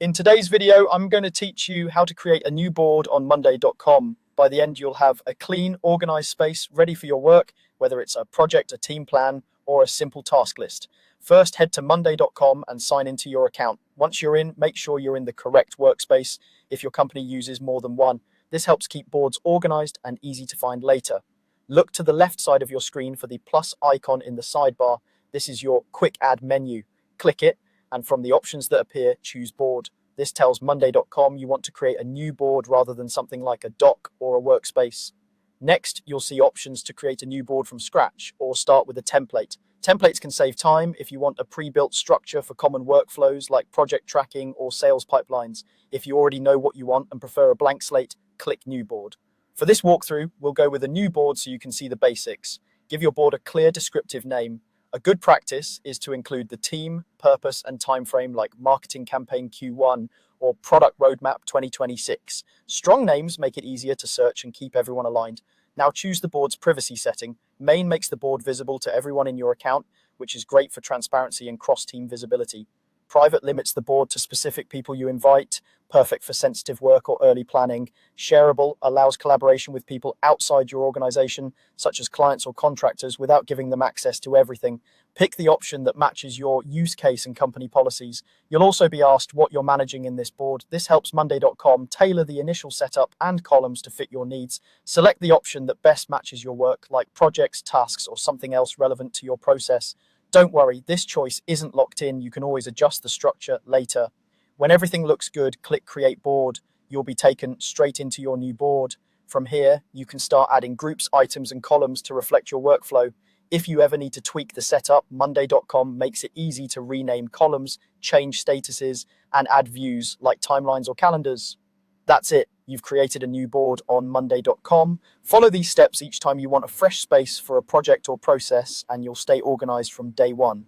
In today's video, I'm going to teach you how to create a new board on Monday.com. By the end, you'll have a clean, organized space ready for your work, whether it's a project, a team plan, or a simple task list. First, head to Monday.com and sign into your account. Once you're in, make sure you're in the correct workspace if your company uses more than one. This helps keep boards organized and easy to find later. Look to the left side of your screen for the plus icon in the sidebar. This is your quick add menu. Click it, and from the options that appear, choose board. This tells Monday.com you want to create a new board rather than something like a doc or a workspace. Next, you'll see options to create a new board from scratch or start with a template. Templates can save time if you want a pre-built structure for common workflows like project tracking or sales pipelines. If you already know what you want and prefer a blank slate, click New Board. For this walkthrough, we'll go with a new board so you can see the basics. Give your board a clear descriptive name. A good practice is to include the team, purpose, and timeframe like Marketing Campaign Q1 or Product Roadmap 2026. Strong names make it easier to search and keep everyone aligned. Now choose the board's privacy setting. Main makes the board visible to everyone in your account, which is great for transparency and cross-team visibility. Private limits the board to specific people you invite, perfect for sensitive work or early planning. Shareable allows collaboration with people outside your organization, such as clients or contractors, without giving them access to everything. Pick the option that matches your use case and company policies. You'll also be asked what you're managing in this board. This helps Monday.com tailor the initial setup and columns to fit your needs. Select the option that best matches your work, like projects, tasks, or something else relevant to your process. Don't worry, this choice isn't locked in. You can always adjust the structure later. When everything looks good, click Create Board. You'll be taken straight into your new board. From here, you can start adding groups, items, and columns to reflect your workflow. If you ever need to tweak the setup, Monday.com makes it easy to rename columns, change statuses, and add views like timelines or calendars. That's it. You've created a new board on Monday.com. Follow these steps each time you want a fresh space for a project or process, and you'll stay organized from day one.